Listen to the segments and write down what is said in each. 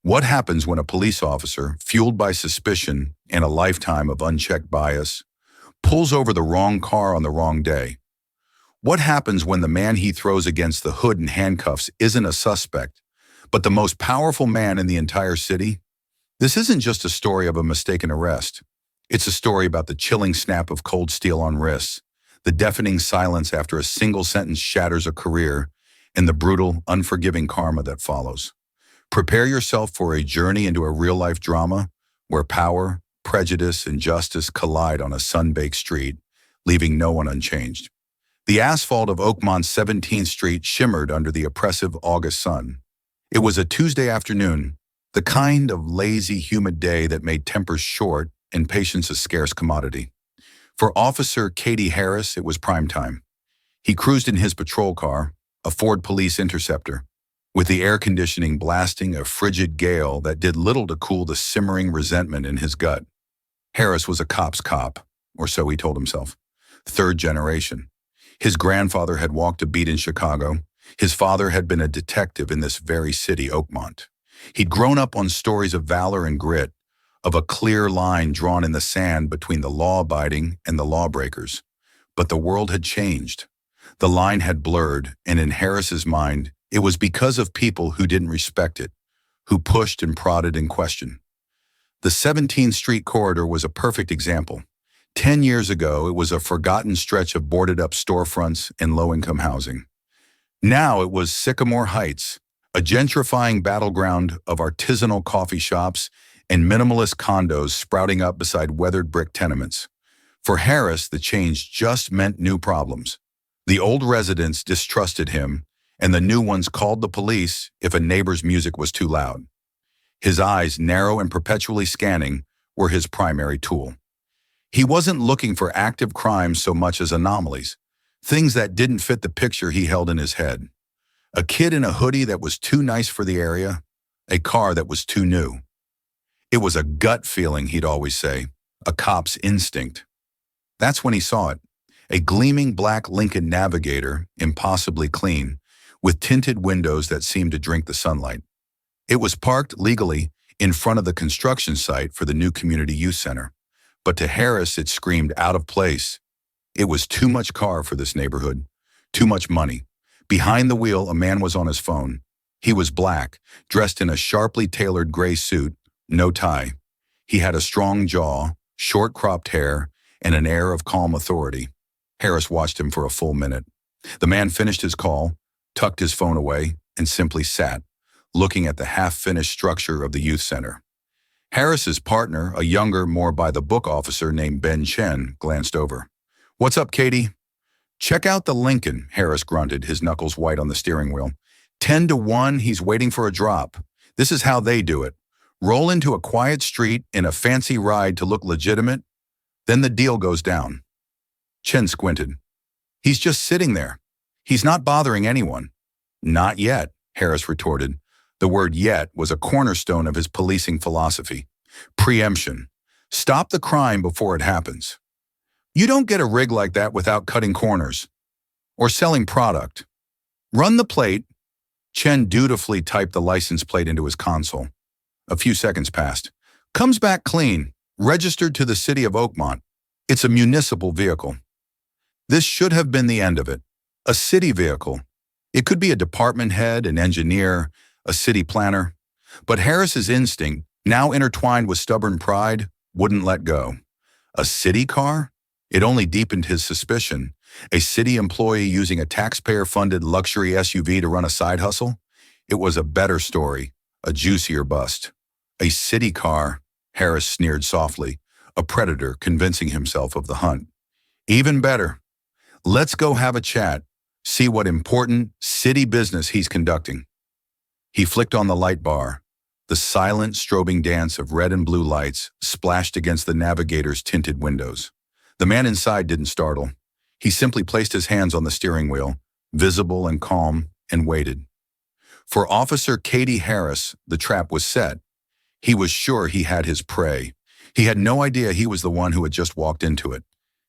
What happens when a police officer, fueled by suspicion and a lifetime of unchecked bias, pulls over the wrong car on the wrong day? What happens when the man he throws against the hood in handcuffs isn't a suspect, but the most powerful man in the entire city? This isn't just a story of a mistaken arrest. It's a story about the chilling snap of cold steel on wrists, the deafening silence after a single sentence shatters a career, and the brutal, unforgiving karma that follows. Prepare yourself for a journey into a real-life drama where power, prejudice, and justice collide on a sun-baked street, leaving no one unchanged. The asphalt of Oakmont's 17th Street shimmered under the oppressive August sun. It was a Tuesday afternoon, the kind of lazy, humid day that made tempers short and patience a scarce commodity. For Officer Katie Harris, it was prime time. He cruised in his patrol car, a Ford Police Interceptor, with the air conditioning blasting a frigid gale that did little to cool the simmering resentment in his gut. Harris was a cop's cop, or so he told himself. Third generation. His grandfather had walked a beat in Chicago. His father had been a detective in this very city, Oakmont. He'd grown up on stories of valor and grit, of a clear line drawn in the sand between the law-abiding and the lawbreakers. But the world had changed. The line had blurred, and in Harris's mind, it was because of people who didn't respect it, who pushed and prodded and questioned. The 17th Street corridor was a perfect example. 10 years ago, it was a forgotten stretch of boarded-up storefronts and low-income housing. Now it was Sycamore Heights, a gentrifying battleground of artisanal coffee shops and minimalist condos sprouting up beside weathered brick tenements. For Harris, the change just meant new problems. The old residents distrusted him, and the new ones called the police if a neighbor's music was too loud. His eyes, narrow and perpetually scanning, were his primary tool. He wasn't looking for active crimes so much as anomalies, things that didn't fit the picture he held in his head. A kid in a hoodie that was too nice for the area, a car that was too new. It was a gut feeling, he'd always say, a cop's instinct. That's when he saw it, a gleaming black Lincoln Navigator, impossibly clean, with tinted windows that seemed to drink the sunlight. It was parked legally in front of the construction site for the new community youth center. But to Harris, it screamed out of place. It was too much car for this neighborhood, too much money. Behind the wheel, a man was on his phone. He was black, dressed in a sharply tailored gray suit, no tie. He had a strong jaw, short cropped hair, and an air of calm authority. Harris watched him for a full minute. The man finished his call, tucked his phone away, and simply sat, looking at the half-finished structure of the youth center. Harris's partner, a younger, more by-the-book officer named Ben Chen, glanced over. "What's up, Katie?" "Check out the Lincoln," Harris grunted, his knuckles white on the steering wheel. 10-1, he's waiting for a drop. This is how they do it. Roll into a quiet street in a fancy ride to look legitimate, then the deal goes down. Chen squinted. "He's just sitting there. He's not bothering anyone." "Not yet," Harris retorted. The word "yet" was a cornerstone of his policing philosophy. Preemption. Stop the crime before it happens. You don't get a rig like that without cutting corners or selling product. Run the plate. Chen dutifully typed the license plate into his console. A few seconds passed. "Comes back clean, registered to the city of Oakmont. It's a municipal vehicle." This should have been the end of it. A city vehicle. It could be a department head, an engineer, a city planner. But Harris's instinct, now intertwined with stubborn pride, wouldn't let go. A city car? It only deepened his suspicion. A city employee using a taxpayer-funded luxury SUV to run a side hustle? It was a better story, a juicier bust. A city car, Harris sneered softly, a predator convincing himself of the hunt. Even better. Let's go have a chat, see what important city business he's conducting. He flicked on the light bar. The silent, strobing dance of red and blue lights splashed against the Navigator's tinted windows. The man inside didn't startle. He simply placed his hands on the steering wheel, visible and calm, and waited. For Officer Katie Harris, the trap was set. He was sure he had his prey. He had no idea he was the one who had just walked into it.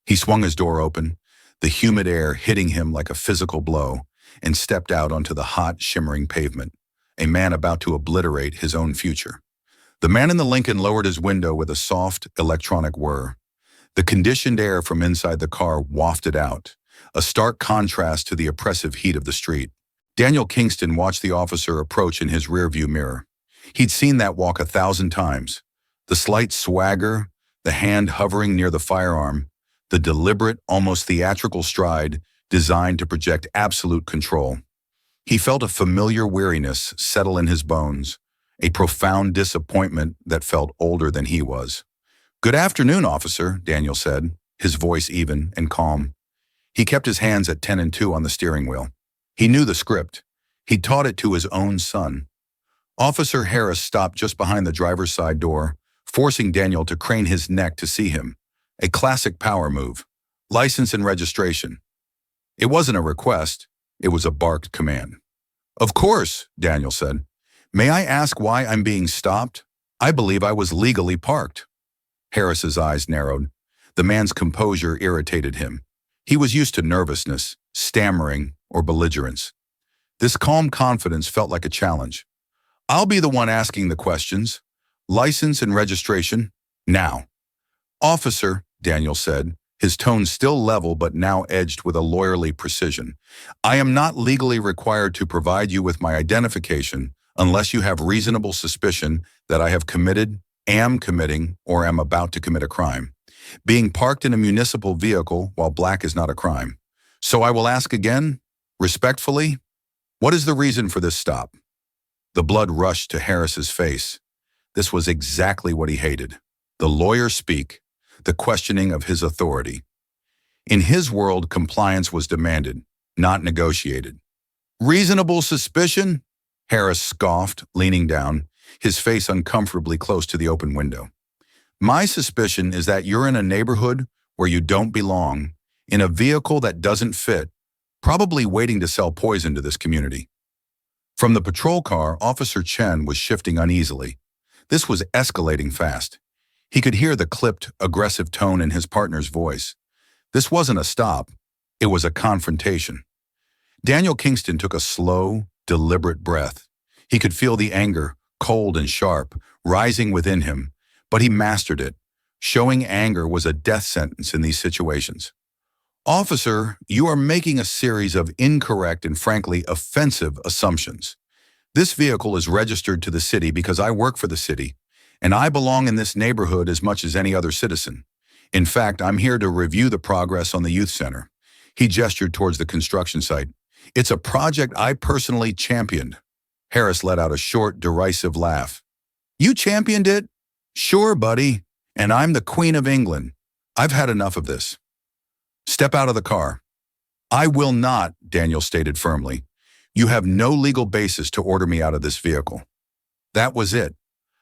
He swung his door open, the humid air hitting him like a physical blow, and stepped out onto the hot, shimmering pavement. a man about to obliterate his own future. The man in the Lincoln lowered his window with a soft, electronic whir. The conditioned air from inside the car wafted out, a stark contrast to the oppressive heat of the street. Daniel Kingston watched the officer approach in his rearview mirror. He'd seen that walk 1,000 times. The slight swagger, the hand hovering near the firearm, the deliberate, almost theatrical stride designed to project absolute control. He felt a familiar weariness settle in his bones, a profound disappointment that felt older than he was. "Good afternoon, officer," Daniel said, his voice even and calm. He kept his hands at 10 and 2 on the steering wheel. He knew the script. He'd taught it to his own son. Officer Harris stopped just behind the driver's side door, forcing Daniel to crane his neck to see him. A classic power move. License and registration. It wasn't a request. It was a barked command. "Of course," Daniel said. "May I ask why I'm being stopped? I believe I was legally parked." Harris's eyes narrowed. The man's composure irritated him. He was used to nervousness, stammering, or belligerence. This calm confidence felt like a challenge. "I'll be the one asking the questions. License and registration, now." "Officer," Daniel said, his tone still level but now edged with a lawyerly precision, "I am not legally required to provide you with my identification unless you have reasonable suspicion that I have committed, am committing, or am about to commit a crime. Being parked in a municipal vehicle while black is not a crime. So I will ask again, respectfully, what is the reason for this stop?" The blood rushed to Harris's face. This was exactly what he hated. The lawyer speak, the questioning of his authority. In his world, compliance was demanded, not negotiated. "Reasonable suspicion?" Harris scoffed, leaning down, his face uncomfortably close to the open window. "My suspicion is that you're in a neighborhood where you don't belong, in a vehicle that doesn't fit, probably waiting to sell poison to this community." From the patrol car, Officer Chen was shifting uneasily. This was escalating fast. He could hear the clipped, aggressive tone in his partner's voice. This wasn't a stop. It was a confrontation. Daniel Kingston took a slow, deliberate breath. He could feel the anger, cold and sharp, rising within him, but he mastered it. Showing anger was a death sentence in these situations. "Officer, you are making a series of incorrect and frankly offensive assumptions. This vehicle is registered to the city because I work for the city, and I belong in this neighborhood as much as any other citizen. In fact, I'm here to review the progress on the youth center." He gestured towards the construction site. "It's a project I personally championed." Harris let out a short, derisive laugh. "You championed it? Sure, buddy. And I'm the Queen of England. I've had enough of this. Step out of the car." "I will not," Daniel stated firmly. "You have no legal basis to order me out of this vehicle." That was it.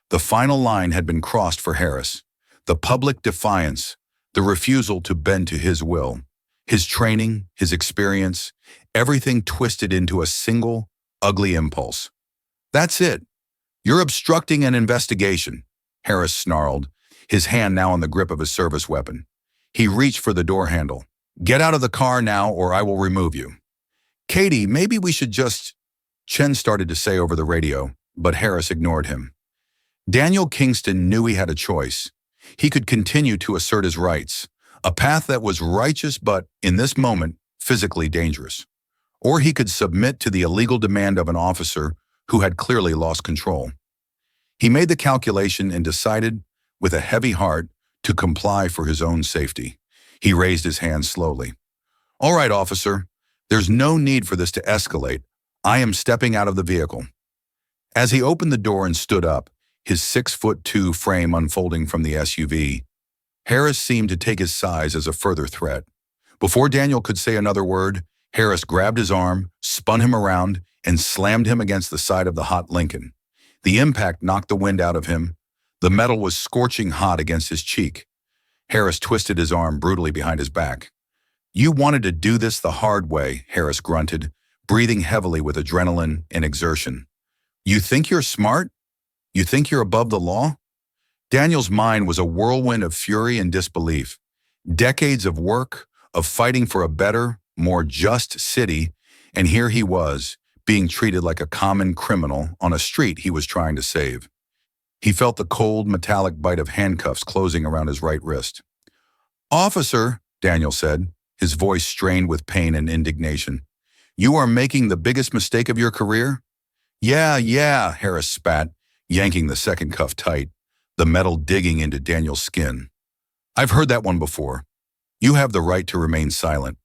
The final line had been crossed for Harris. The public defiance, the refusal to bend to his will, his training, his experience, everything twisted into a single, ugly impulse. "That's it. You're obstructing an investigation," Harris snarled, his hand now on the grip of his service weapon. He reached for the door handle. "Get out of the car now or I will remove you." "Katie, maybe we should just..." Chen started to say over the radio, but Harris ignored him. Daniel Kingston knew he had a choice. He could continue to assert his rights, a path that was righteous but, in this moment, physically dangerous. Or he could submit to the illegal demand of an officer who had clearly lost control. He made the calculation and decided, with a heavy heart, to comply for his own safety. He raised his hand slowly. "All right, officer. There's no need for this to escalate. I am stepping out of the vehicle." As he opened the door and stood up, his 6'2" frame unfolding from the SUV, Harris seemed to take his size as a further threat. Before Daniel could say another word, Harris grabbed his arm, spun him around, and slammed him against the side of the hot Lincoln. The impact knocked the wind out of him. The metal was scorching hot against his cheek. Harris twisted his arm brutally behind his back. "You wanted to do this the hard way," Harris grunted, breathing heavily with adrenaline and exertion. "You think you're smart? You think you're above the law?" Daniel's mind was a whirlwind of fury and disbelief. Decades of work, of fighting for a better, more just city, and here he was, being treated like a common criminal on a street he was trying to save. He felt the cold, metallic bite of handcuffs closing around his right wrist. "Officer," Daniel said, his voice strained with pain and indignation, "you are making the biggest mistake of your career?" Yeah, Harris spat, yanking the second cuff tight, the metal digging into Daniel's skin. "I've heard that one before. You have the right to remain silent."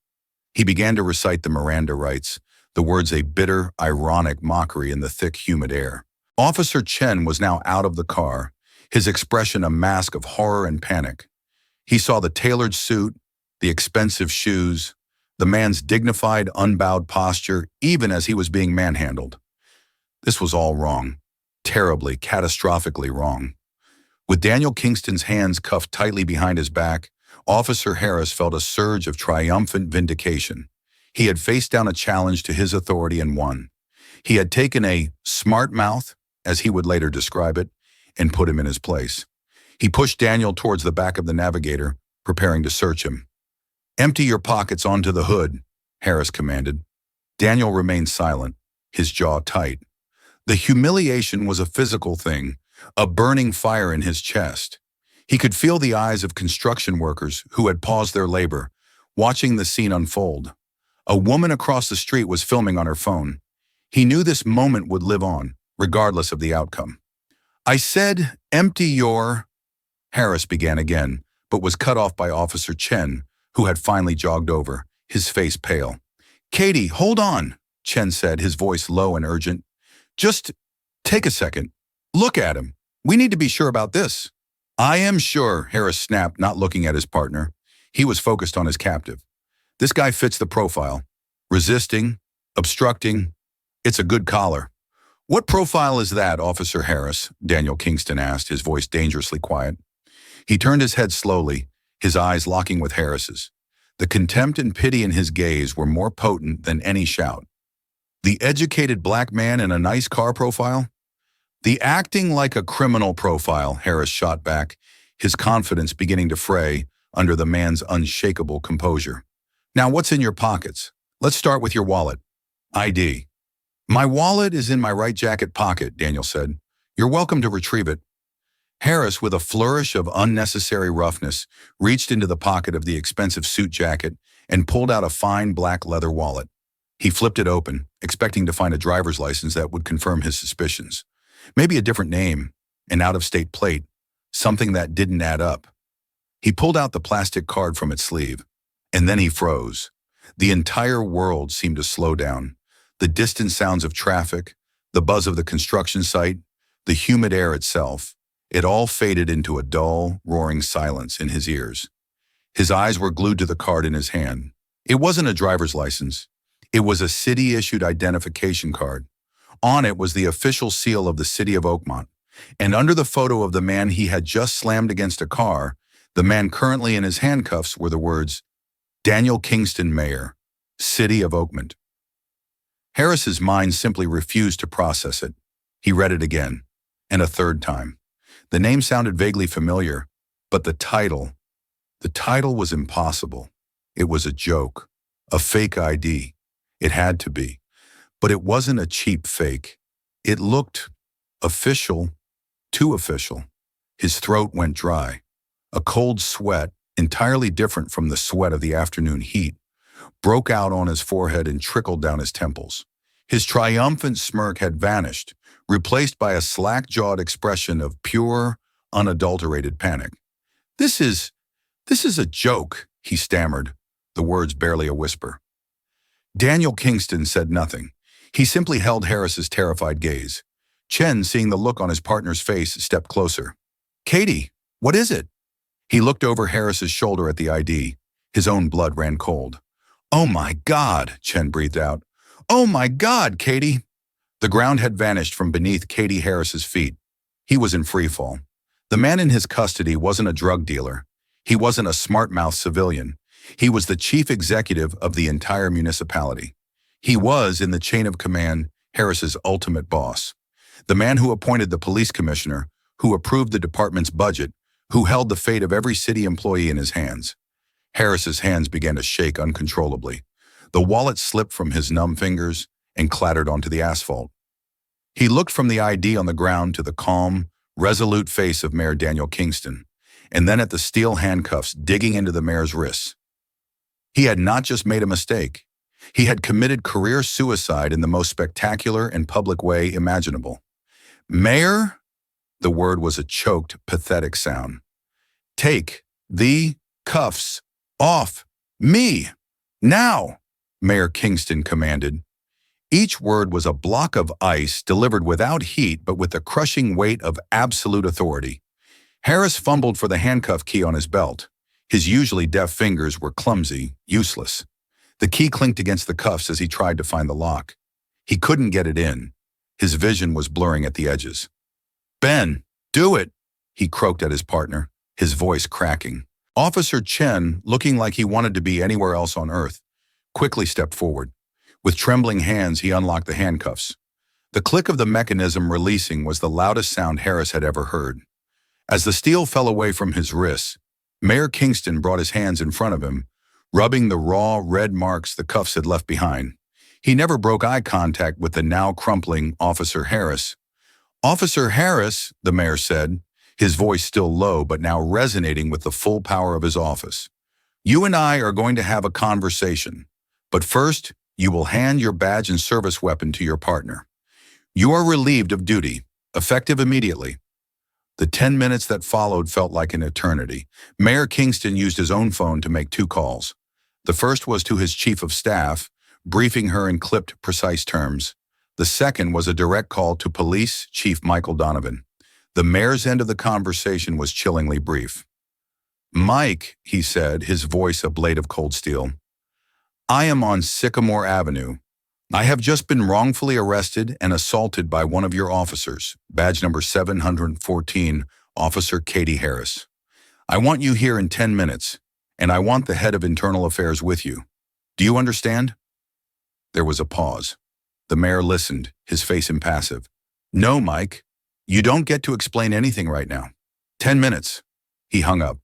He began to recite the Miranda rights, the words a bitter, ironic mockery in the thick, humid air. Officer Chen was now out of the car, his expression a mask of horror and panic. He saw the tailored suit, the expensive shoes, the man's dignified, unbowed posture, even as he was being manhandled. This was all wrong, terribly, catastrophically wrong. With Daniel Kingston's hands cuffed tightly behind his back, Officer Harris felt a surge of triumphant vindication. He had faced down a challenge to his authority and won. He had taken a smart mouth, as he would later describe it, and put him in his place. He pushed Daniel towards the back of the Navigator, preparing to search him. "Empty your pockets onto the hood," Harris commanded. Daniel remained silent, his jaw tight. The humiliation was a physical thing, a burning fire in his chest. He could feel the eyes of construction workers who had paused their labor, watching the scene unfold. A woman across the street was filming on her phone. He knew this moment would live on, regardless of the outcome. "I said, empty your—" Harris began again, but was cut off by Officer Chen, who had finally jogged over, his face pale. "Katie, hold on," Chen said, his voice low and urgent. "Just take a second. Look at him. We need to be sure about this." "I am sure," Harris snapped, not looking at his partner. He was focused on his captive. "This guy fits the profile. Resisting, obstructing. It's a good collar." "What profile is that, Officer Harris?" Daniel Kingston asked, his voice dangerously quiet. He turned his head slowly, his eyes locking with Harris's. The contempt and pity in his gaze were more potent than any shout. "The educated black man in a nice car profile?" "The acting like a criminal profile," Harris shot back, his confidence beginning to fray under the man's unshakable composure. "Now what's in your pockets? Let's start with your wallet." "ID." "My wallet is in my right jacket pocket," Daniel said. "You're welcome to retrieve it." Harris, with a flourish of unnecessary roughness, reached into the pocket of the expensive suit jacket and pulled out a fine black leather wallet. He flipped it open, expecting to find a driver's license that would confirm his suspicions. Maybe a different name, an out-of-state plate, something that didn't add up. He pulled out the plastic card from its sleeve, and then he froze. The entire world seemed to slow down. The distant sounds of traffic, the buzz of the construction site, the humid air itself, it all faded into a dull, roaring silence in his ears. His eyes were glued to the card in his hand. It wasn't a driver's license. It was a city-issued identification card. On it was the official seal of the city of Oakmont, and under the photo of the man he had just slammed against a car, the man currently in his handcuffs, were the words, "Daniel Kingston, Mayor, City of Oakmont." Harris's mind simply refused to process it. He read it again, and a third time. The name sounded vaguely familiar, but the title was impossible. It was a joke, a fake ID. It had to be. But it wasn't a cheap fake. It looked official, too official. His throat went dry. A cold sweat, entirely different from the sweat of the afternoon heat, broke out on his forehead and trickled down his temples. His triumphant smirk had vanished, replaced by a slack-jawed expression of pure, unadulterated panic. This is a joke," he stammered, the words barely a whisper. Daniel Kingston said nothing. He simply held Harris's terrified gaze. Chen, seeing the look on his partner's face, stepped closer. "Katie, what is it?" He looked over Harris's shoulder at the ID. His own blood ran cold. "Oh my God," Chen breathed out. "Oh my God, Katie." The ground had vanished from beneath Katie Harris's feet. He was in free fall. The man in his custody wasn't a drug dealer. He wasn't a smart-mouthed civilian. He was the chief executive of the entire municipality. He was, in the chain of command, Harris's ultimate boss. The man who appointed the police commissioner, who approved the department's budget, who held the fate of every city employee in his hands. Harris's hands began to shake uncontrollably. The wallet slipped from his numb fingers, and clattered onto the asphalt. He looked from the ID on the ground to the calm, resolute face of Mayor Daniel Kingston, and then at the steel handcuffs digging into the mayor's wrists. He had not just made a mistake. He had committed career suicide in the most spectacular and public way imaginable. "Mayor?" The word was a choked, pathetic sound. "Take the cuffs off me! Now!" Mayor Kingston commanded. Each word was a block of ice delivered without heat but with the crushing weight of absolute authority. Harris fumbled for the handcuff key on his belt. His usually deft fingers were clumsy, useless. The key clinked against the cuffs as he tried to find the lock. He couldn't get it in. His vision was blurring at the edges. "Ben, do it!" he croaked at his partner, his voice cracking. Officer Chen, looking like he wanted to be anywhere else on earth, quickly stepped forward. With trembling hands, he unlocked the handcuffs. The click of the mechanism releasing was the loudest sound Harris had ever heard. As the steel fell away from his wrists, Mayor Kingston brought his hands in front of him, rubbing the raw, red marks the cuffs had left behind. He never broke eye contact with the now crumpling Officer Harris. "Officer Harris," the mayor said, his voice still low but now resonating with the full power of his office. "You and I are going to have a conversation, but first, you will hand your badge and service weapon to your partner. You are relieved of duty, effective immediately." The 10 minutes that followed felt like an eternity. Mayor Kingston used his own phone to make 2 calls. The first was to his chief of staff, briefing her in clipped, precise terms. The second was a direct call to Police Chief Michael Donovan. The mayor's end of the conversation was chillingly brief. "Mike," he said, his voice a blade of cold steel, "I am on Sycamore Avenue. I have just been wrongfully arrested and assaulted by one of your officers, badge number 714, Officer Katie Harris. I want you here in 10 minutes, and I want the head of internal affairs with you. Do you understand?" There was a pause. The mayor listened, his face impassive. "No, Mike. You don't get to explain anything right now. 10 minutes. He hung up.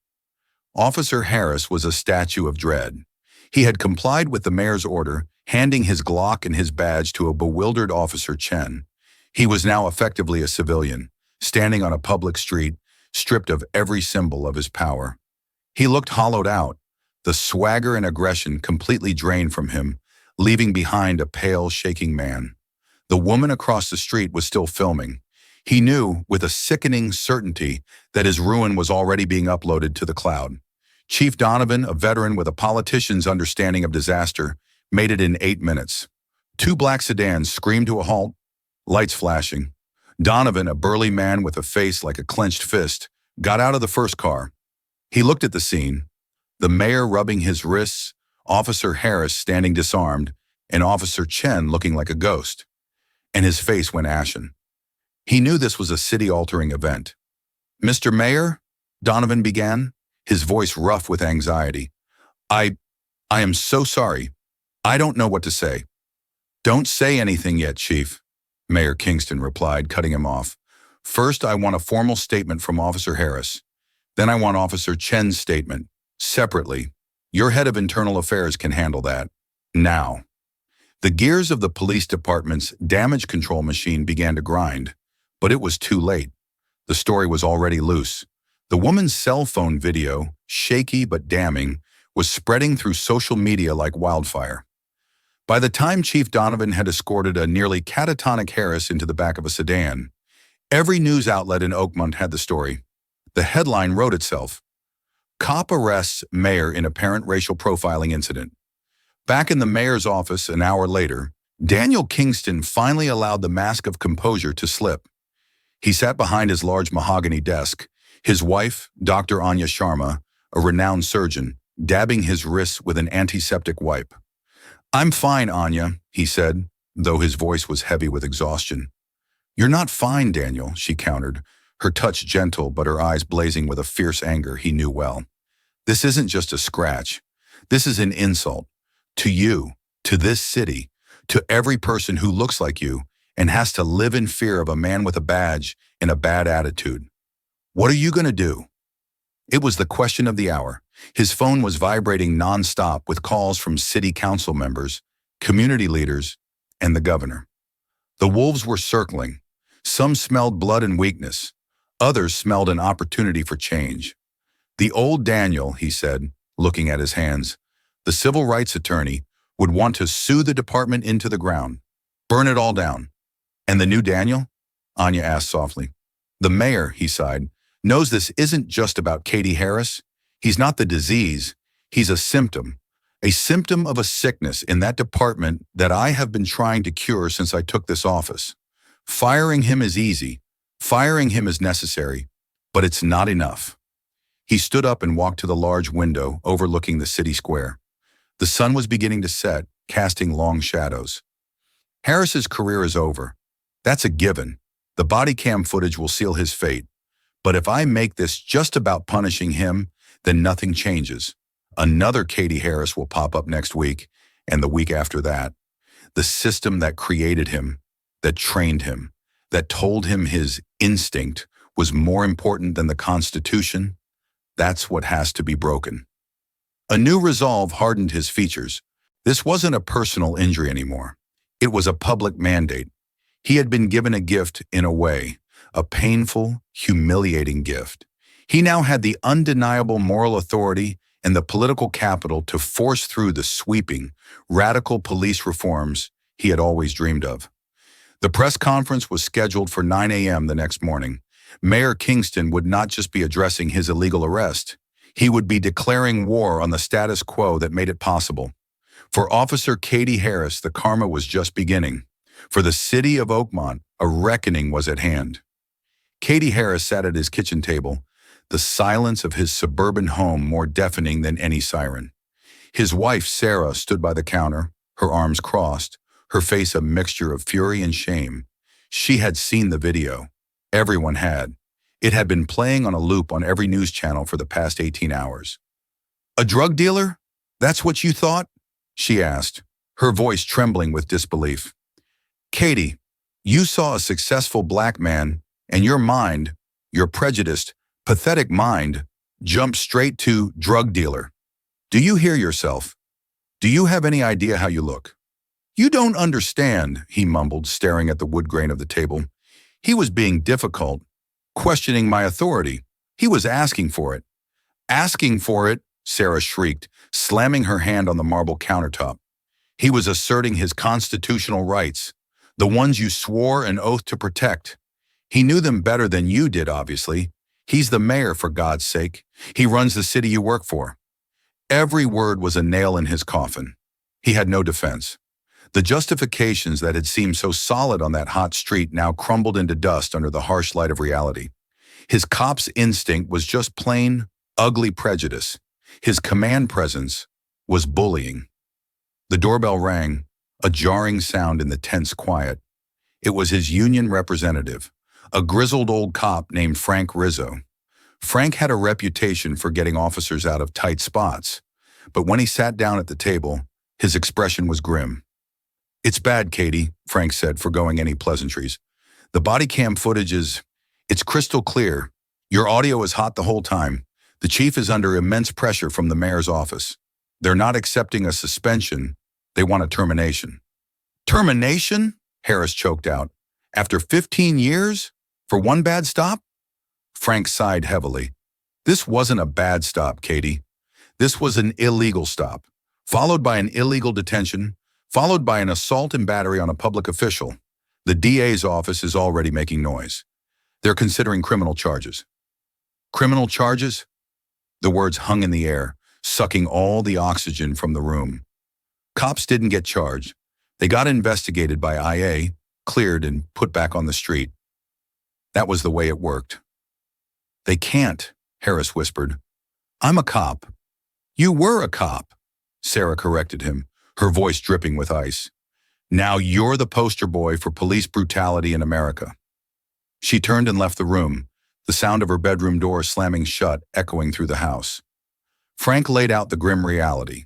Officer Harris was a statue of dread. He had complied with the mayor's order, handing his Glock and his badge to a bewildered Officer Chen. He was now effectively a civilian, standing on a public street, stripped of every symbol of his power. He looked hollowed out, the swagger and aggression completely drained from him, leaving behind a pale, shaking man. The woman across the street was still filming. He knew, with a sickening certainty, that his ruin was already being uploaded to the cloud. Chief Donovan, a veteran with a politician's understanding of disaster, made it in 8 minutes. 2 black sedans screamed to a halt, lights flashing. Donovan, a burly man with a face like a clenched fist, got out of the first car. He looked at the scene, the mayor rubbing his wrists, Officer Harris standing disarmed, and Officer Chen looking like a ghost. And his face went ashen. He knew this was a city-altering event. "Mr. Mayor," Donovan began, his voice rough with anxiety. I am so sorry. I don't know what to say." "Don't say anything yet, Chief," Mayor Kingston replied, cutting him off. "First, I want a formal statement from Officer Harris. Then I want Officer Chen's statement, separately. Your head of internal affairs can handle that. Now." The gears of the police department's damage control machine began to grind, but it was too late. The story was already loose. The woman's cell phone video, shaky but damning, was spreading through social media like wildfire. By the time Chief Donovan had escorted a nearly catatonic Harris into the back of a sedan, every news outlet in Oakmont had the story. The headline wrote itself: "Cop arrests mayor in apparent racial profiling incident." Back in the mayor's office an hour later, Daniel Kingston finally allowed the mask of composure to slip. He sat behind his large mahogany desk, his wife, Dr. Anya Sharma, a renowned surgeon, dabbing his wrists with an antiseptic wipe. "I'm fine, Anya," he said, though his voice was heavy with exhaustion. "You're not fine, Daniel," she countered, her touch gentle but her eyes blazing with a fierce anger he knew well. "This isn't just a scratch. This is an insult. To you, to this city, to every person who looks like you and has to live in fear of a man with a badge and a bad attitude. What are you going to do?" It was the question of the hour. His phone was vibrating nonstop with calls from city council members, community leaders, and the governor. The wolves were circling. Some smelled blood and weakness. Others smelled an opportunity for change. The old Daniel, he said, looking at his hands, the civil rights attorney, would want to sue the department into the ground. Burn it all down. And the new Daniel? Anya asked softly. The mayor, he sighed, knows this isn't just about Katie Harris. He's not the disease. He's a symptom of a sickness in that department that I have been trying to cure since I took this office. Firing him is easy. Firing him is necessary, but it's not enough. He stood up and walked to the large window overlooking the city square. The sun was beginning to set, casting long shadows. Harris's career is over. That's a given. The body cam footage will seal his fate. But if I make this just about punishing him, then nothing changes. Another Katie Harris will pop up next week, and the week after that. The system that created him, that trained him, that told him his instinct was more important than the Constitution, that's what has to be broken. A new resolve hardened his features. This wasn't a personal injury anymore. It was a public mandate. He had been given a gift in a way, a painful, humiliating gift. He now had the undeniable moral authority and the political capital to force through the sweeping, radical police reforms he had always dreamed of. The press conference was scheduled for 9 a.m. the next morning. Mayor Kingston would not just be addressing his illegal arrest. He would be declaring war on the status quo that made it possible. For Officer Katie Harris, the karma was just beginning. For the city of Oakmont, a reckoning was at hand. Katie Harris sat at his kitchen table, the silence of his suburban home more deafening than any siren. His wife, Sarah, stood by the counter, her arms crossed, her face a mixture of fury and shame. She had seen the video. Everyone had. It had been playing on a loop on every news channel for the past 18 hours. A drug dealer? That's what you thought? She asked, her voice trembling with disbelief. Katie, you saw a successful black man, and your mind, your prejudiced, pathetic mind, jumped straight to drug dealer. Do you hear yourself? Do you have any idea how you look? You don't understand, he mumbled, staring at the wood grain of the table. He was being difficult, questioning my authority. He was asking for it. Asking for it, Sarah shrieked, slamming her hand on the marble countertop. He was asserting his constitutional rights, the ones you swore an oath to protect. He knew them better than you did, obviously. He's the mayor, for God's sake. He runs the city you work for. Every word was a nail in his coffin. He had no defense. The justifications that had seemed so solid on that hot street now crumbled into dust under the harsh light of reality. His cop's instinct was just plain, ugly prejudice. His command presence was bullying. The doorbell rang, a jarring sound in the tense quiet. It was his union representative, a grizzled old cop named Frank Rizzo. Frank had a reputation for getting officers out of tight spots, but when he sat down at the table, his expression was grim. It's bad, Katie, Frank said, forgoing any pleasantries. The body cam footage it's crystal clear. Your audio is hot the whole time. The chief is under immense pressure from the mayor's office. They're not accepting a suspension. They want a termination. Termination? Harris choked out. After 15 years? For one bad stop? Frank sighed heavily. This wasn't a bad stop, Katie. This was an illegal stop, followed by an illegal detention, followed by an assault and battery on a public official. The DA's office is already making noise. They're considering criminal charges. Criminal charges? The words hung in the air, sucking all the oxygen from the room. Cops didn't get charged. They got investigated by IA, cleared, and put back on the street. That was the way it worked. They can't, Harris whispered. I'm a cop. You were a cop, Sarah corrected him, her voice dripping with ice. Now you're the poster boy for police brutality in America. She turned and left the room, the sound of her bedroom door slamming shut echoing through the house. Frank laid out the grim reality.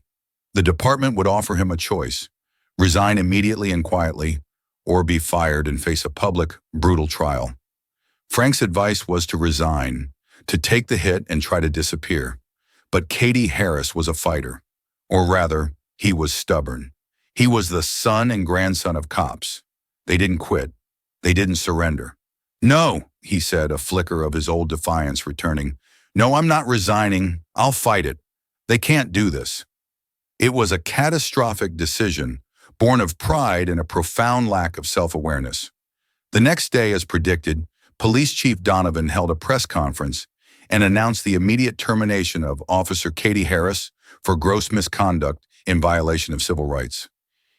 The department would offer him a choice: resign immediately and quietly, or be fired and face a public, brutal trial. Frank's advice was to resign, to take the hit and try to disappear. But Katie Harris was a fighter. Or rather, he was stubborn. He was the son and grandson of cops. They didn't quit. They didn't surrender. "No," he said, a flicker of his old defiance returning. "No, I'm not resigning. I'll fight it. They can't do this." It was a catastrophic decision, born of pride and a profound lack of self-awareness. The next day, as predicted, Police Chief Donovan held a press conference and announced the immediate termination of Officer Katie Harris for gross misconduct in violation of civil rights.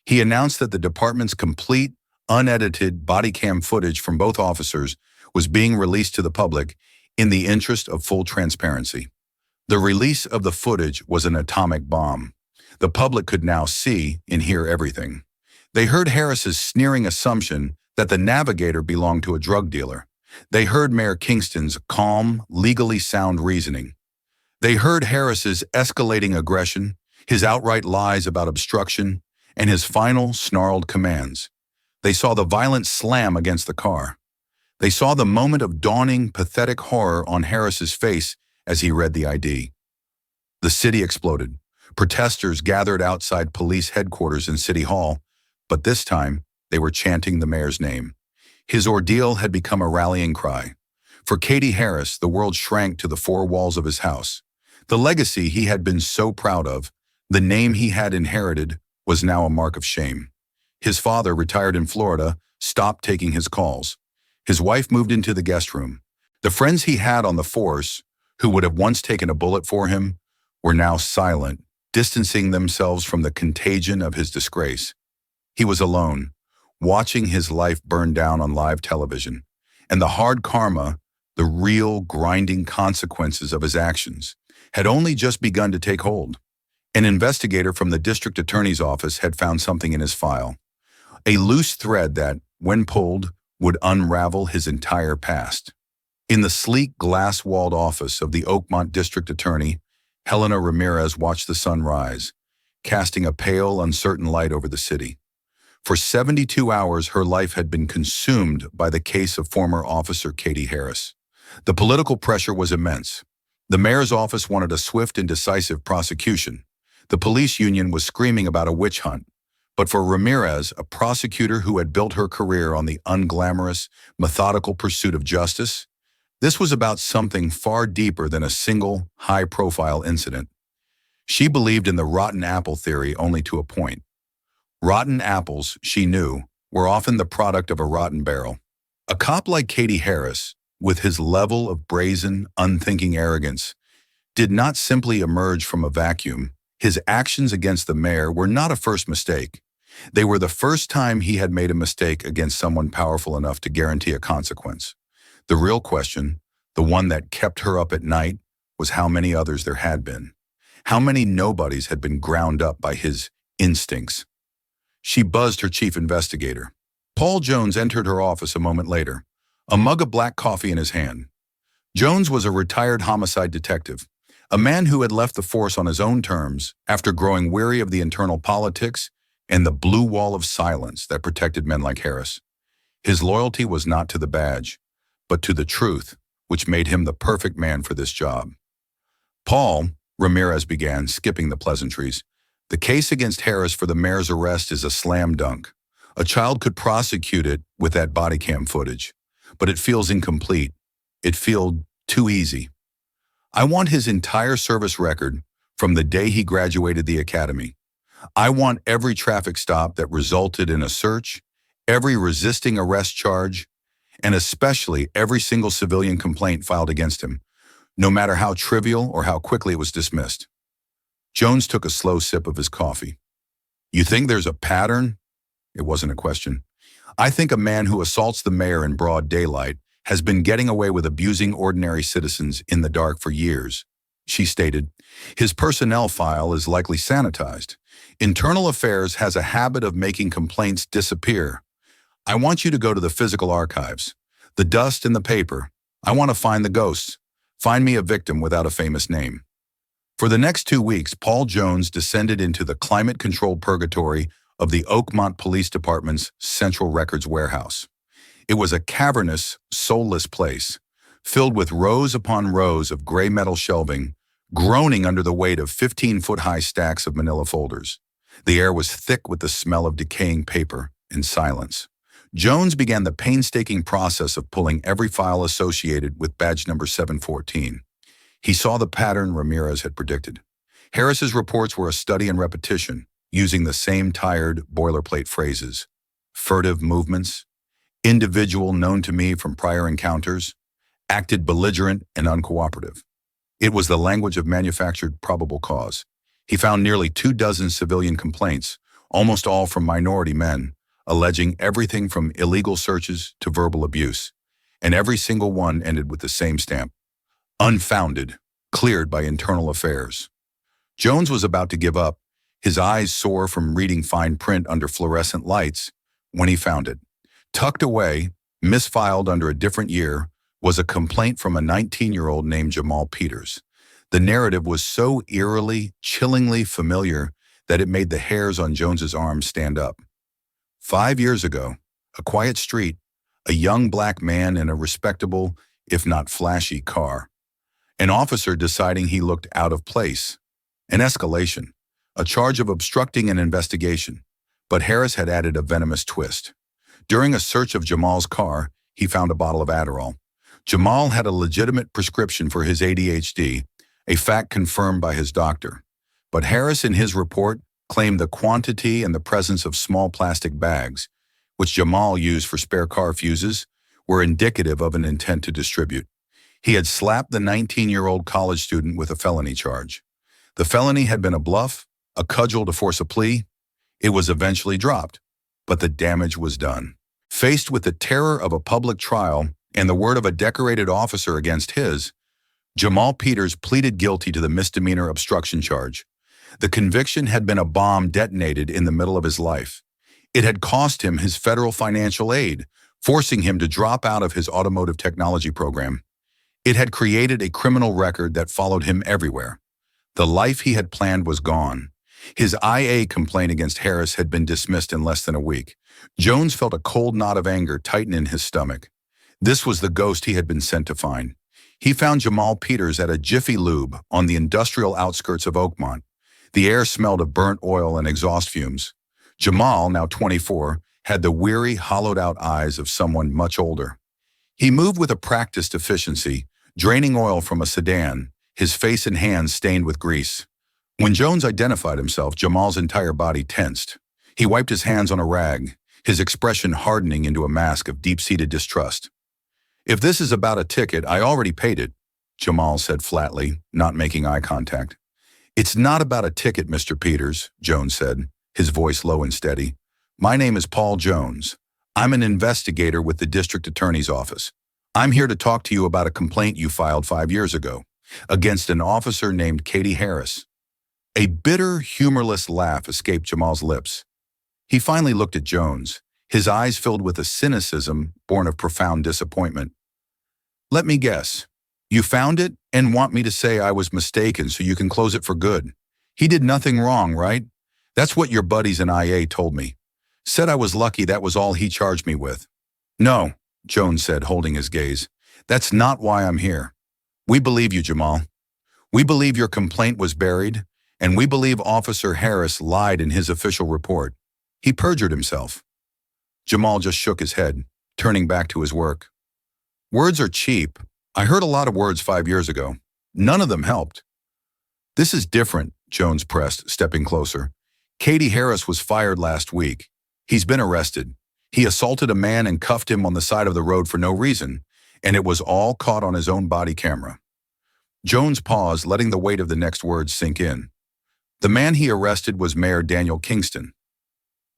He announced that the department's complete, unedited body cam footage from both officers was being released to the public in the interest of full transparency. The release of the footage was an atomic bomb. The public could now see and hear everything. They heard Harris's sneering assumption that the Navigator belonged to a drug dealer. They heard Mayor Kingston's calm, legally sound reasoning. They heard Harris's escalating aggression, his outright lies about obstruction, and his final snarled commands. They saw the violent slam against the car. They saw the moment of dawning, pathetic horror on Harris's face as he read the ID. The city exploded. Protesters gathered outside police headquarters in City Hall, but this time they were chanting the mayor's name. His ordeal had become a rallying cry. For Katie Harris, the world shrank to the four walls of his house. The legacy he had been so proud of, the name he had inherited, was now a mark of shame. His father, retired in Florida, stopped taking his calls. His wife moved into the guest room. The friends he had on the force, who would have once taken a bullet for him, were now silent, distancing themselves from the contagion of his disgrace. He was alone, watching his life burn down on live television, and the hard karma, the real grinding consequences of his actions, had only just begun to take hold. An investigator from the district attorney's office had found something in his file, a loose thread that, when pulled, would unravel his entire past. In the sleek, glass-walled office of the Oakmont district attorney, Helena Ramirez watched the sun rise, casting a pale, uncertain light over the city. For 72 hours, her life had been consumed by the case of former officer Katie Harris. The political pressure was immense. The mayor's office wanted a swift and decisive prosecution. The police union was screaming about a witch hunt. But for Ramirez, a prosecutor who had built her career on the unglamorous, methodical pursuit of justice, this was about something far deeper than a single, high-profile incident. She believed in the rotten apple theory only to a point. Rotten apples, she knew, were often the product of a rotten barrel. A cop like Katie Harris, with his level of brazen, unthinking arrogance, did not simply emerge from a vacuum. His actions against the mayor were not a first mistake. They were the first time he had made a mistake against someone powerful enough to guarantee a consequence. The real question, the one that kept her up at night, was how many others there had been. How many nobodies had been ground up by his instincts. She buzzed her chief investigator. Paul Jones entered her office a moment later, a mug of black coffee in his hand. Jones was a retired homicide detective, a man who had left the force on his own terms after growing weary of the internal politics and the blue wall of silence that protected men like Harris. His loyalty was not to the badge, but to the truth, which made him the perfect man for this job. "Paul," Ramirez began, skipping the pleasantries, "the case against Harris for the mayor's arrest is a slam dunk. A child could prosecute it with that body cam footage, but it feels incomplete. It feels too easy. I want his entire service record from the day he graduated the academy. I want every traffic stop that resulted in a search, every resisting arrest charge, and especially every single civilian complaint filed against him, no matter how trivial or how quickly it was dismissed." Jones took a slow sip of his coffee. "You think there's a pattern?" It wasn't a question. "I think a man who assaults the mayor in broad daylight has been getting away with abusing ordinary citizens in the dark for years," she stated. "His personnel file is likely sanitized. Internal Affairs has a habit of making complaints disappear. I want you to go to the physical archives, the dust in the paper. I want to find the ghosts. Find me a victim without a famous name." For the next 2 weeks, Paul Jones descended into the climate-controlled purgatory of the Oakmont Police Department's Central Records Warehouse. It was a cavernous, soulless place, filled with rows upon rows of gray metal shelving, groaning under the weight of 15-foot-high stacks of manila folders. The air was thick with the smell of decaying paper and silence. Jones began the painstaking process of pulling every file associated with badge number 714. He saw the pattern Ramirez had predicted. Harris's reports were a study in repetition, using the same tired, boilerplate phrases. Furtive movements, individual known to me from prior encounters, acted belligerent and uncooperative. It was the language of manufactured probable cause. He found nearly 24 civilian complaints, almost all from minority men, alleging everything from illegal searches to verbal abuse, and every single one ended with the same stamp. Unfounded, cleared by internal affairs. Jones was about to give up, his eyes sore from reading fine print under fluorescent lights, when he found it. Tucked away, misfiled under a different year, was a complaint from a 19-year-old named Jamal Peters. The narrative was so eerily, chillingly familiar that it made the hairs on Jones's arms stand up. 5 years ago, a quiet street, a young black man in a respectable, if not flashy, car. An officer deciding he looked out of place. An escalation, a charge of obstructing an investigation. But Harris had added a venomous twist. During a search of Jamal's car, he found a bottle of Adderall. Jamal had a legitimate prescription for his ADHD, a fact confirmed by his doctor. But Harris, in his report, claimed the quantity and the presence of small plastic bags, which Jamal used for spare car fuses, were indicative of an intent to distribute. He had slapped the 19-year-old college student with a felony charge. The felony had been a bluff, a cudgel to force a plea. It was eventually dropped, but the damage was done. Faced with the terror of a public trial and the word of a decorated officer against his, Jamal Peters pleaded guilty to the misdemeanor obstruction charge. The conviction had been a bomb detonated in the middle of his life. It had cost him his federal financial aid, forcing him to drop out of his automotive technology program. It had created a criminal record that followed him everywhere. The life he had planned was gone. His IA complaint against Harris had been dismissed in less than a week. Jones felt a cold knot of anger tighten in his stomach. This was the ghost he had been sent to find. He found Jamal Peters at a Jiffy Lube on the industrial outskirts of Oakmont. The air smelled of burnt oil and exhaust fumes. Jamal, now 24, had the weary, hollowed-out eyes of someone much older. He moved with a practiced efficiency, draining oil from a sedan, his face and hands stained with grease. When Jones identified himself, Jamal's entire body tensed. He wiped his hands on a rag, his expression hardening into a mask of deep-seated distrust. "If this is about a ticket, I already paid it," Jamal said flatly, not making eye contact. "It's not about a ticket, Mr. Peters," Jones said, his voice low and steady. "My name is Paul Jones. I'm an investigator with the district attorney's office. I'm here to talk to you about a complaint you filed 5 years ago against an officer named Katie Harris." A bitter, humorless laugh escaped Jamal's lips. He finally looked at Jones, his eyes filled with a cynicism born of profound disappointment. "Let me guess. You found it and want me to say I was mistaken so you can close it for good. He did nothing wrong, right? That's what your buddies in IA told me. Said I was lucky that was all he charged me with." "No," Jones said, holding his gaze. "That's not why I'm here. We believe you, Jamal. We believe your complaint was buried, and we believe Officer Harris lied in his official report. He perjured himself." Jamal just shook his head, turning back to his work. "Words are cheap. I heard a lot of words 5 years ago. None of them helped." "This is different," Jones pressed, stepping closer. "Katie Harris was fired last week. He's been arrested. He assaulted a man and cuffed him on the side of the road for no reason, and it was all caught on his own body camera." Jones paused, letting the weight of the next words sink in. "The man he arrested was Mayor Daniel Kingston."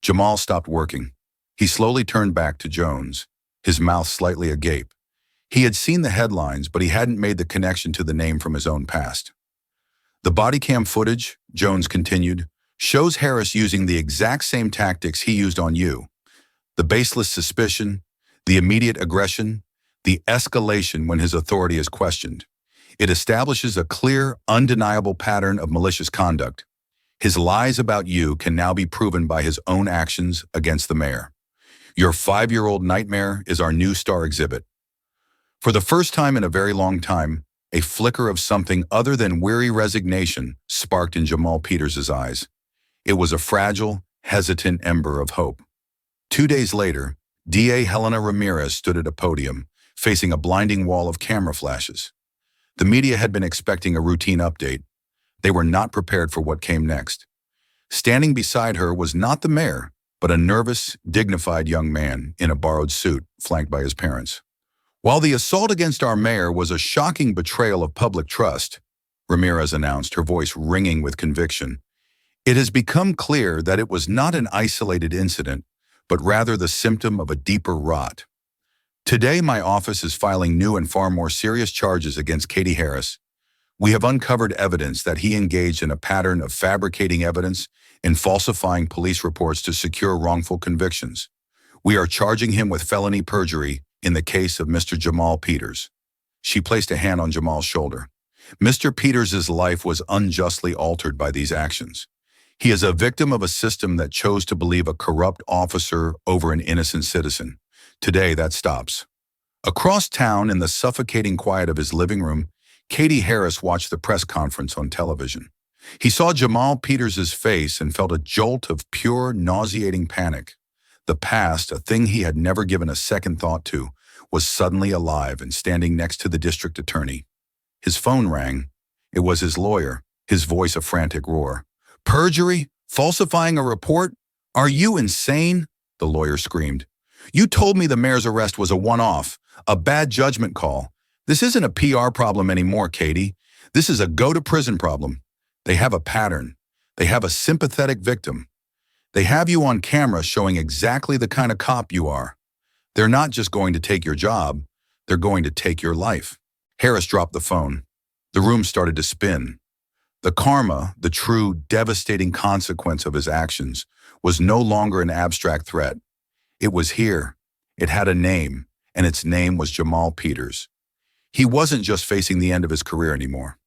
Jamal stopped working. He slowly turned back to Jones, his mouth slightly agape. He had seen the headlines, but he hadn't made the connection to the name from his own past. "The body cam footage," Jones continued, "shows Harris using the exact same tactics he used on you. The baseless suspicion, the immediate aggression, the escalation when his authority is questioned. It establishes a clear, undeniable pattern of malicious conduct. His lies about you can now be proven by his own actions against the mayor. Your 5-year-old nightmare is our new star exhibit." For the first time in a very long time, a flicker of something other than weary resignation sparked in Jamal Peters' eyes. It was a fragile, hesitant ember of hope. 2 days later, DA Helena Ramirez stood at a podium, facing a blinding wall of camera flashes. The media had been expecting a routine update. They were not prepared for what came next. Standing beside her was not the mayor, but a nervous, dignified young man in a borrowed suit, flanked by his parents. While the assault against our mayor was a shocking betrayal of public trust, Ramirez announced, her voice ringing with conviction, it has become clear that it was not an isolated incident, but rather the symptom of a deeper rot. Today, my office is filing new and far more serious charges against Katie Harris. We have uncovered evidence that he engaged in a pattern of fabricating evidence and falsifying police reports to secure wrongful convictions. We are charging him with felony perjury in the case of Mr. Jamal Peters. She placed a hand on Jamal's shoulder. Mr. Peters' life was unjustly altered by these actions. He is a victim of a system that chose to believe a corrupt officer over an innocent citizen. Today, that stops. Across town, in the suffocating quiet of his living room, Katie Harris watched the press conference on television. He saw Jamal Peters' face and felt a jolt of pure, nauseating panic. The past, a thing he had never given a second thought to, was suddenly alive and standing next to the district attorney. His phone rang. It was his lawyer, his voice a frantic roar. Perjury? Falsifying a report? Are you insane? The lawyer screamed. You told me the mayor's arrest was a one-off, a bad judgment call. This isn't a PR problem anymore, Katie. This is a go-to-prison problem. They have a pattern. They have a sympathetic victim. They have you on camera showing exactly the kind of cop you are. They're not just going to take your job, they're going to take your life. Harris dropped the phone. The room started to spin. The karma, the true, devastating consequence of his actions, was no longer an abstract threat. It was here. It had a name, and its name was Jamal Peters. He wasn't just facing the end of his career anymore.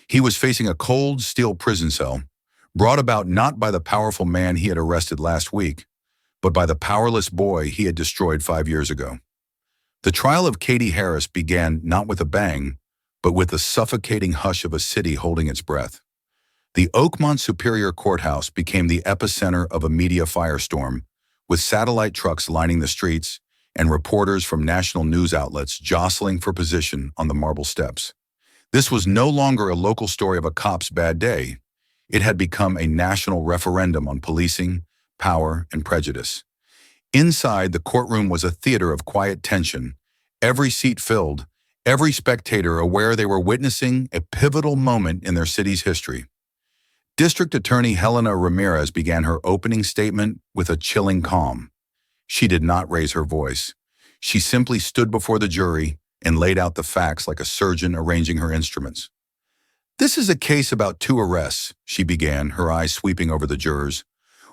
He was facing a cold, steel prison cell, brought about not by the powerful man he had arrested last week, but by the powerless boy he had destroyed 5 years ago. The trial of Katie Harris began not with a bang, but with the suffocating hush of a city holding its breath. The Oakmont Superior Courthouse became the epicenter of a media firestorm, with satellite trucks lining the streets and reporters from national news outlets jostling for position on the marble steps. This was no longer a local story of a cop's bad day. It had become a national referendum on policing, power, and prejudice. Inside, the courtroom was a theater of quiet tension, every seat filled, every spectator aware they were witnessing a pivotal moment in their city's history. District Attorney Helena Ramirez began her opening statement with a chilling calm. She did not raise her voice. She simply stood before the jury and laid out the facts like a surgeon arranging her instruments. This is a case about 2 arrests, she began, her eyes sweeping over the jurors.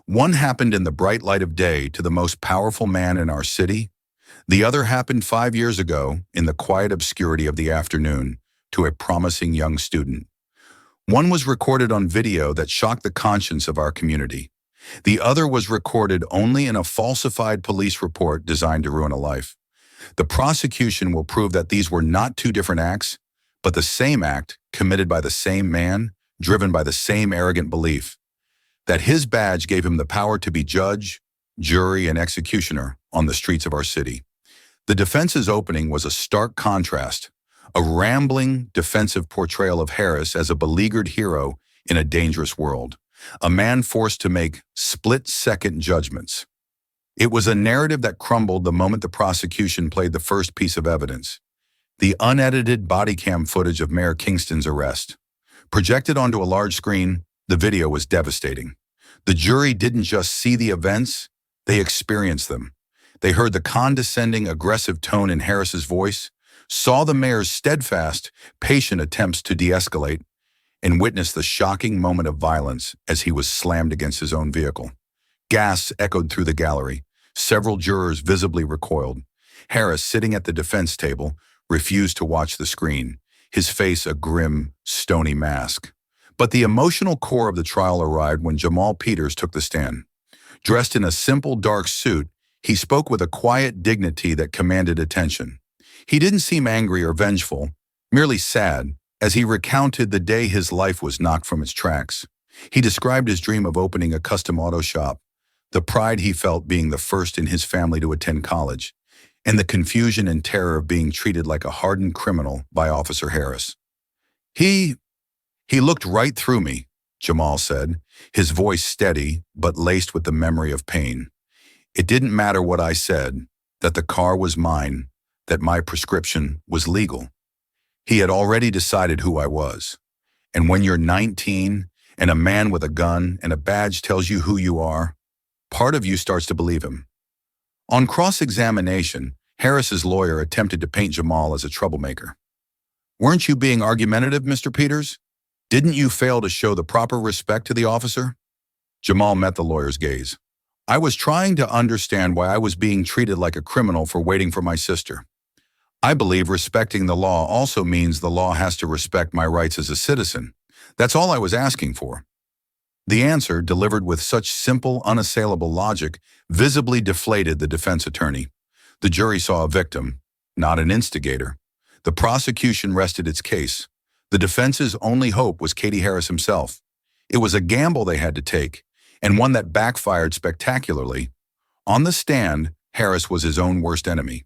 One happened in the bright light of day to the most powerful man in our city. The other happened 5 years ago in the quiet obscurity of the afternoon to a promising young student. One was recorded on video that shocked the conscience of our community. The other was recorded only in a falsified police report designed to ruin a life. The prosecution will prove that these were not 2 different acts, but the same act committed by the same man, driven by the same arrogant belief, that his badge gave him the power to be judge, jury, and executioner on the streets of our city. The defense's opening was a stark contrast, a rambling, defensive portrayal of Harris as a beleaguered hero in a dangerous world, a man forced to make split-second judgments. It was a narrative that crumbled the moment the prosecution played the first piece of evidence, the unedited body cam footage of Mayor Kingston's arrest. Projected onto a large screen, the video was devastating. The jury didn't just see the events, they experienced them. They heard the condescending, aggressive tone in Harris's voice, saw the mayor's steadfast, patient attempts to de-escalate, and witnessed the shocking moment of violence as he was slammed against his own vehicle. Gasps echoed through the gallery. Several jurors visibly recoiled. Harris, sitting at the defense table, refused to watch the screen, his face a grim, stony mask. But the emotional core of the trial arrived when Jamal Peters took the stand. Dressed in a simple dark suit, he spoke with a quiet dignity that commanded attention. He didn't seem angry or vengeful, merely sad, as he recounted the day his life was knocked from its tracks. He described his dream of opening a custom auto shop, the pride he felt being the first in his family to attend college, and the confusion and terror of being treated like a hardened criminal by Officer Harris. He looked right through me, Jamal said, his voice steady but laced with the memory of pain. It didn't matter what I said, that the car was mine, that my prescription was legal. He had already decided who I was. And when you're 19 and a man with a gun and a badge tells you who you are, part of you starts to believe him. On cross-examination, Harris's lawyer attempted to paint Jamal as a troublemaker. Weren't you being argumentative, Mr. Peters? Didn't you fail to show the proper respect to the officer? Jamal met the lawyer's gaze. I was trying to understand why I was being treated like a criminal for waiting for my sister. I believe respecting the law also means the law has to respect my rights as a citizen. That's all I was asking for. The answer, delivered with such simple, unassailable logic, visibly deflated the defense attorney. The jury saw a victim, not an instigator. The prosecution rested its case. The defense's only hope was Katie Harris himself. It was a gamble they had to take, and one that backfired spectacularly. On the stand, Harris was his own worst enemy.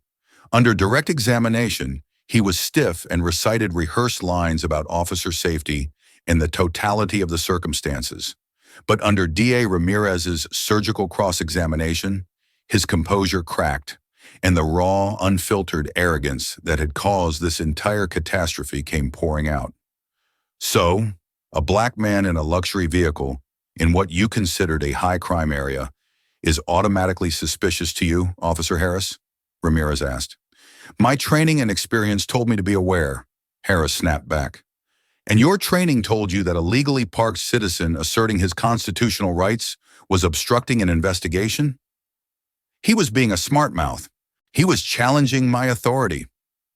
Under direct examination, he was stiff and recited rehearsed lines about officer safety and the totality of the circumstances. But under D.A. Ramirez's surgical cross-examination, his composure cracked, and the raw, unfiltered arrogance that had caused this entire catastrophe came pouring out. So, a black man in a luxury vehicle in what you considered a high-crime area is automatically suspicious to you, Officer Harris? Ramirez asked. My training and experience told me to be aware, Harris snapped back. And your training told you that a legally parked citizen asserting his constitutional rights was obstructing an investigation? He was being a smart mouth. He was challenging my authority.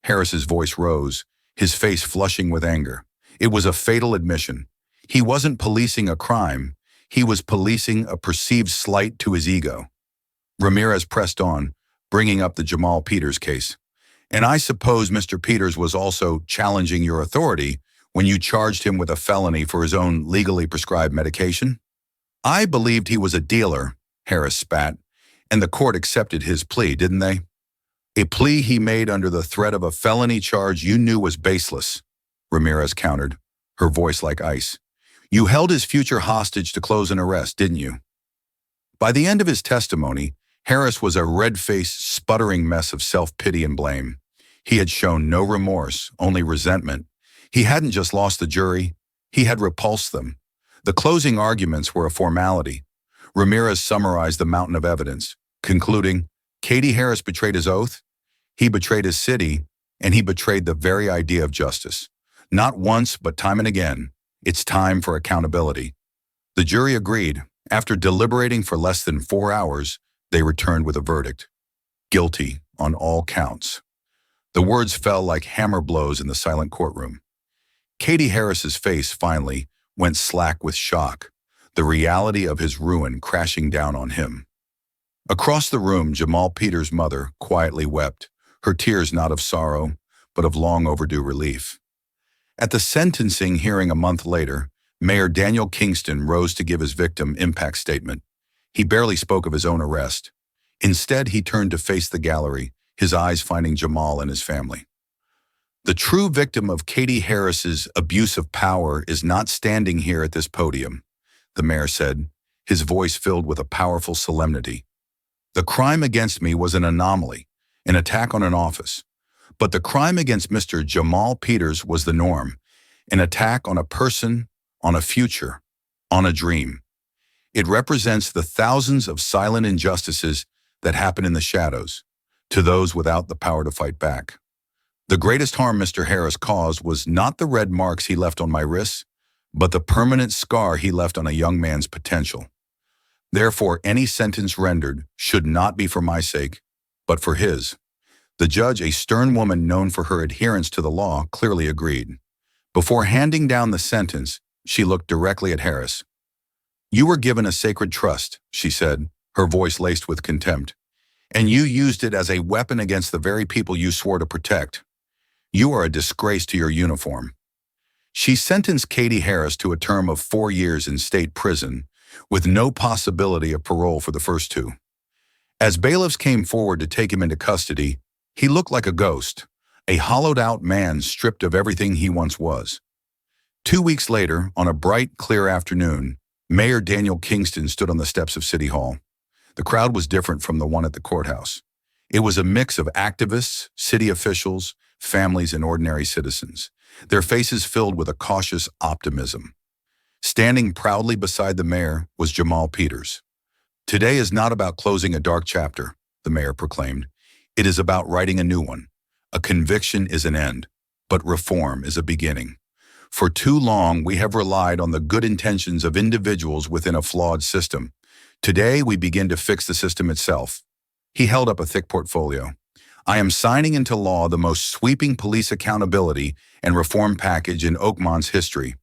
Harris's voice rose, his face flushing with anger. It was a fatal admission. He wasn't policing a crime. He was policing a perceived slight to his ego. Ramirez pressed on, bringing up the Jamal Peters case. And I suppose Mr. Peters was also challenging your authority when you charged him with a felony for his own legally prescribed medication? I believed he was a dealer, Harris spat, and the court accepted his plea, didn't they? A plea he made under the threat of a felony charge you knew was baseless, Ramirez countered, her voice like ice. You held his future hostage to close an arrest, didn't you? By the end of his testimony, Harris was a red-faced, sputtering mess of self-pity and blame. He had shown no remorse, only resentment. He hadn't just lost the jury, he had repulsed them. The closing arguments were a formality. Ramirez summarized the mountain of evidence, concluding, Katie Harris betrayed his oath, he betrayed his city, and he betrayed the very idea of justice. Not once, but time and again, it's time for accountability. The jury agreed. After deliberating for less than 4 hours, they returned with a verdict. Guilty on all counts. The words fell like hammer blows in the silent courtroom. Katie Harris's face finally went slack with shock, the reality of his ruin crashing down on him. Across the room, Jamal Peters' mother quietly wept, her tears not of sorrow, but of long overdue relief. At the sentencing hearing a month later, Mayor Daniel Kingston rose to give his victim impact statement. He barely spoke of his own arrest. Instead, he turned to face the gallery, his eyes finding Jamal and his family. The true victim of Katie Harris's abuse of power is not standing here at this podium, the mayor said, his voice filled with a powerful solemnity. The crime against me was an anomaly, an attack on an office. But the crime against Mr. Jamal Peters was the norm, an attack on a person, on a future, on a dream. It represents the thousands of silent injustices that happen in the shadows, to those without the power to fight back. The greatest harm Mr. Harris caused was not the red marks he left on my wrists, but the permanent scar he left on a young man's potential. Therefore, any sentence rendered should not be for my sake, but for his. The judge, a stern woman known for her adherence to the law, clearly agreed. Before handing down the sentence, she looked directly at Harris. You were given a sacred trust, she said, her voice laced with contempt, and you used it as a weapon against the very people you swore to protect. You are a disgrace to your uniform. She sentenced Katie Harris to a term of 4 years in state prison, with no possibility of parole for the first two. As bailiffs came forward to take him into custody, he looked like a ghost, a hollowed-out man stripped of everything he once was. 2 weeks later, on a bright, clear afternoon, Mayor Daniel Kingston stood on the steps of City Hall. The crowd was different from the one at the courthouse. It was a mix of activists, city officials, families, and ordinary citizens, their faces filled with a cautious optimism. Standing proudly beside the mayor was Jamal Peters. "Today is not about closing a dark chapter," the mayor proclaimed. "It is about writing a new one. A conviction is an end, but reform is a beginning. For too long, we have relied on the good intentions of individuals within a flawed system. Today, we begin to fix the system itself." He held up a thick portfolio. "I am signing into law the most sweeping police accountability and reform package in Oakmont's history.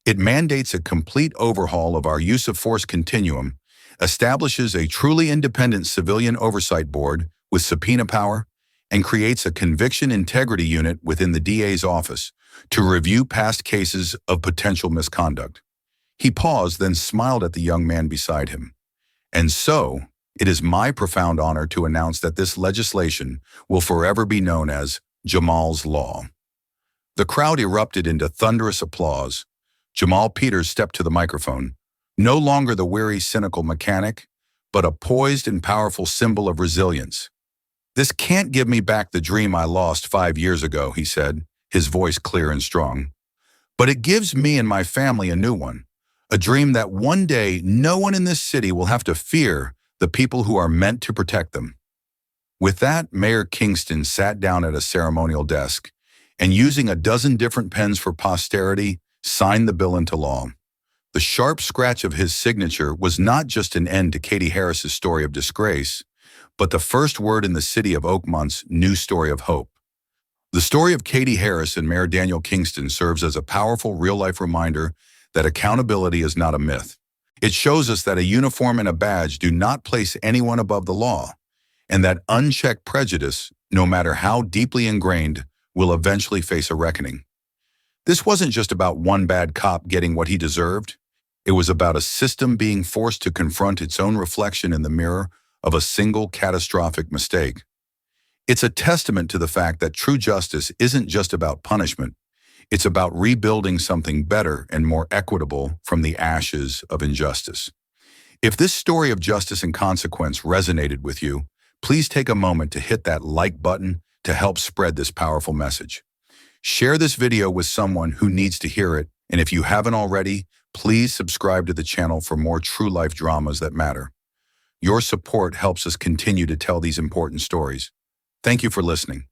It mandates a complete overhaul of our use of force continuum, establishes a truly independent civilian oversight board with subpoena power, and creates a conviction integrity unit within the DA's office to review past cases of potential misconduct." He paused, then smiled at the young man beside him. "And so, it is my profound honor to announce that this legislation will forever be known as Jamal's Law." The crowd erupted into thunderous applause. Jamal Peters stepped to the microphone, no longer the weary, cynical mechanic, but a poised and powerful symbol of resilience. "This can't give me back the dream I lost 5 years ago," he said, his voice clear and strong. "But it gives me and my family a new one, a dream that one day no one in this city will have to fear the people who are meant to protect them." With that, Mayor Kingston sat down at a ceremonial desk and, using a dozen different pens for posterity, signed the bill into law. The sharp scratch of his signature was not just an end to Katie Harris's story of disgrace, but the first word in the city of Oakmont's new story of hope. The story of Katie Harris and Mayor Daniel Kingston serves as a powerful real-life reminder that accountability is not a myth. It shows us that a uniform and a badge do not place anyone above the law, and that unchecked prejudice, no matter how deeply ingrained, will eventually face a reckoning. This wasn't just about one bad cop getting what he deserved. It was about a system being forced to confront its own reflection in the mirror of a single catastrophic mistake. It's a testament to the fact that true justice isn't just about punishment. It's about rebuilding something better and more equitable from the ashes of injustice. If this story of justice and consequence resonated with you, please take a moment to hit that like button to help spread this powerful message. Share this video with someone who needs to hear it, and if you haven't already, please subscribe to the channel for more true life dramas that matter. Your support helps us continue to tell these important stories. Thank you for listening.